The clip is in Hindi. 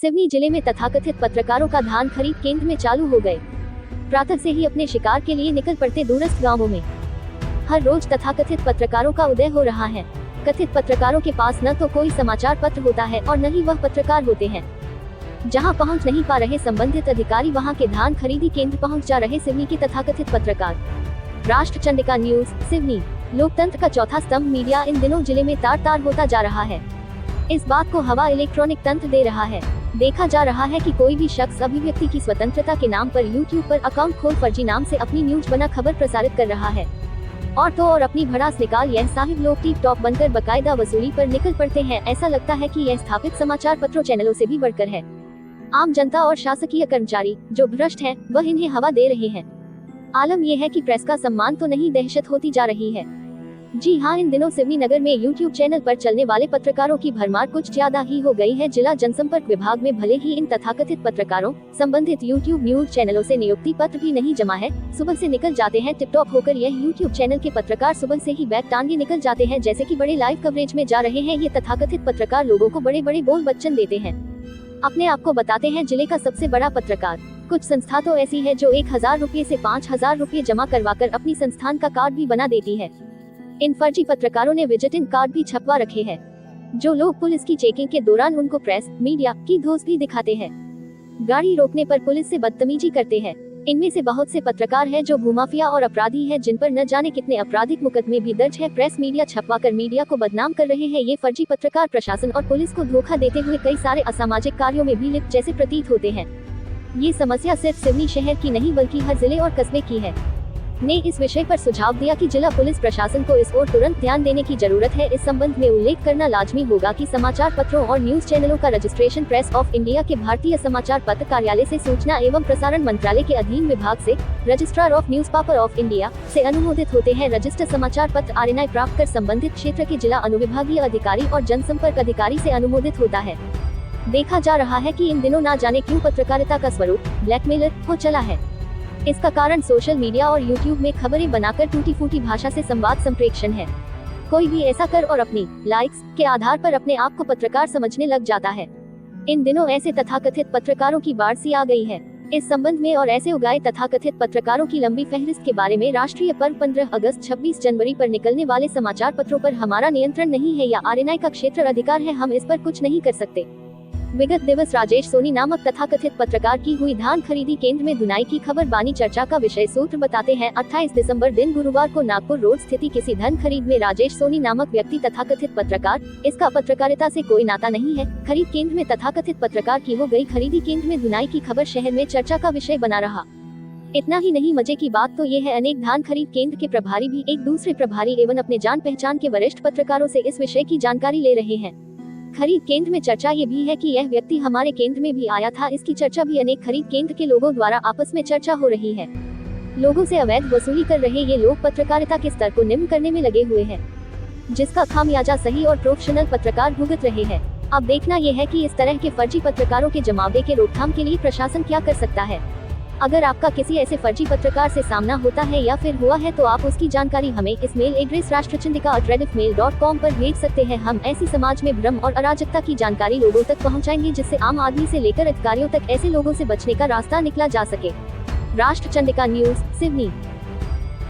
सिवनी जिले में तथाकथित पत्रकारों का धान खरीद केंद्र में चालू हो गए। प्रातः से ही अपने शिकार के लिए निकल पड़ते दूरस्थ गांवों में हर रोज तथाकथित पत्रकारों का उदय हो रहा है। कथित पत्रकारों के पास न तो कोई समाचार पत्र होता है और न ही वह पत्रकार होते हैं। जहां पहुंच नहीं पा रहे संबंधित अधिकारी, वहां के धान खरीदी केंद्र पहुंच जा रहे सिवनी के तथाकथित पत्रकार। राष्ट्र चंडिका न्यूज सिवनी। लोकतंत्र का चौथा स्तंभ मीडिया इन दिनों जिले में तार तार होता जा रहा है। इस बात को हवा इलेक्ट्रॉनिक तंत्र दे रहा है। देखा जा रहा है कि कोई भी शख्स अभिव्यक्ति की स्वतंत्रता के नाम पर YouTube पर अकाउंट खोल फर्जी नाम से अपनी न्यूज बना खबर प्रसारित कर रहा है। और तो और अपनी भड़ास निकाल यह साहिब लोग टिप टॉप बनकर बकायदा वसूली पर निकल पड़ते हैं। ऐसा लगता है कि यह स्थापित समाचार पत्रों चैनलों से भी बढ़कर है। आम जनता और शासकीय कर्मचारी जो भ्रष्ट हैं, वह इन्हें हवा दे रहे हैं। आलम यह है कि प्रेस का सम्मान तो नहीं, दहशत होती जा रही है। जी हां, इन दिनों सिवनी नगर में YouTube चैनल पर चलने वाले पत्रकारों की भरमार कुछ ज्यादा ही हो गई है। जिला जनसंपर्क विभाग में भले ही इन तथाकथित पत्रकारों संबंधित YouTube न्यूज चैनलों से नियुक्ति पत्र भी नहीं जमा है, सुबह से निकल जाते हैं टिप टॉप होकर। यह YouTube चैनल के पत्रकार सुबह से ही बैग टांगे निकल जाते हैं, जैसे कि बड़े लाइव कवरेज में जा रहे हैं। ये तथाकथित पत्रकार लोगों को बड़े बड़े बोल बच्चन देते हैं। अपने आप को बताते हैं जिले का सबसे बड़ा पत्रकार। कुछ संस्था तो ऐसी है जो 1000 रुपये से 5000 रुपये जमा करवाकर अपनी संस्थान का कार्ड भी बना देती है। इन फर्जी पत्रकारों ने विजिटिंग कार्ड भी छपवा रखे हैं। जो लोग पुलिस की चेकिंग के दौरान उनको प्रेस मीडिया की धौंस भी दिखाते हैं। गाड़ी रोकने पर पुलिस से बदतमीजी करते हैं। इनमें से बहुत से पत्रकार हैं जो भूमाफिया और अपराधी हैं, जिन पर न जाने कितने आपराधिक मुकदमे भी दर्ज है। प्रेस मीडिया छपवाकर मीडिया को बदनाम कर रहे हैं। ये फर्जी पत्रकार प्रशासन और पुलिस को धोखा देते हुए कई सारे असामाजिक कार्यों में भी लिप्त जैसे प्रतीत होते हैं। ये समस्या सिर्फ सिवनी शहर की नहीं बल्कि हर जिले और कस्बे की है। ने इस विषय पर सुझाव दिया कि जिला पुलिस प्रशासन को इस ओर तुरंत ध्यान देने की जरूरत है। इस संबंध में उल्लेख करना लाजमी होगा कि समाचार पत्रों और न्यूज चैनलों का रजिस्ट्रेशन प्रेस ऑफ इंडिया के भारतीय समाचार पत्र कार्यालय से सूचना एवं प्रसारण मंत्रालय के अधीन विभाग से registrar of news paper of India से अनुमोदित होते हैं। रजिस्टर समाचार पत्र RNI प्राप्त कर संबंधित क्षेत्र के जिला अनुविभागीय अधिकारी और जनसंपर्क अधिकारी से अनुमोदित होता है। देखा जा रहा है कि इन दिनों ना जाने क्यों पत्रकारिता का स्वरूप ब्लैकमेलर हो चला है। इसका कारण सोशल मीडिया और YouTube में खबरें बनाकर टूटी फूटी भाषा से संवाद संप्रेषण है। कोई भी ऐसा कर और अपनी लाइक्स के आधार पर अपने आप को पत्रकार समझने लग जाता है। इन दिनों ऐसे तथाकथित पत्रकारों की बाढ़ सी आ गई है। इस संबंध में और ऐसे उगाए तथाकथित पत्रकारों की लंबी फहरिस्त के बारे में राष्ट्रीय पर्व 15 अगस्त 26 जनवरी पर निकलने वाले समाचार पत्रों पर हमारा नियंत्रण नहीं है या RNI का क्षेत्र अधिकार है। हम इस पर कुछ नहीं कर सकते। विगत दिवस राजेश सोनी नामक तथाकथित पत्रकार की हुई धान खरीदी केंद्र में धुनाई की खबर बानी चर्चा का विषय। सूत्र बताते हैं 28 दिसंबर दिन गुरुवार को नागपुर रोड स्थित किसी धन खरीद में राजेश सोनी नामक व्यक्ति तथाकथित पत्रकार, इसका पत्रकारिता से कोई नाता नहीं है, खरीद केंद्र में तथाकथित पत्रकार की हो गई खरीदी केंद्र में धुनाई की खबर शहर में चर्चा का विषय बना रहा। इतना ही नहीं, मजे की बात तो ये है अनेक धान खरीद केंद्र के प्रभारी भी एक दूसरे प्रभारी एवं अपने जान पहचान के वरिष्ठ पत्रकारों से इस विषय की जानकारी ले रहे हैं। खरीद केंद्र में चर्चा ये भी है कि यह व्यक्ति हमारे केंद्र में भी आया था। इसकी चर्चा भी अनेक खरीद केंद्र के लोगों द्वारा आपस में चर्चा हो रही है। लोगों से अवैध वसूली कर रहे ये लोग पत्रकारिता के स्तर को निम्न करने में लगे हुए हैं, जिसका खामियाजा सही और प्रोफेशनल पत्रकार भुगत रहे हैं। अब देखना यह है कि इस तरह के फर्जी पत्रकारों के जमावड़े के रोकथाम के लिए प्रशासन क्या कर सकता है। अगर आपका किसी ऐसे फर्जी पत्रकार से सामना होता है या फिर हुआ है तो आप उसकी जानकारी हमें इस मेल एड्रेस rashtrachandika@rediffmail.com पर भेज सकते हैं। हम ऐसी समाज में भ्रम और अराजकता की जानकारी लोगों तक पहुंचाएंगे, जिससे आम आदमी से लेकर अधिकारियों तक ऐसे लोगों से बचने का रास्ता निकला जा सके। राष्ट्र चंडिका न्यूज सिवनी।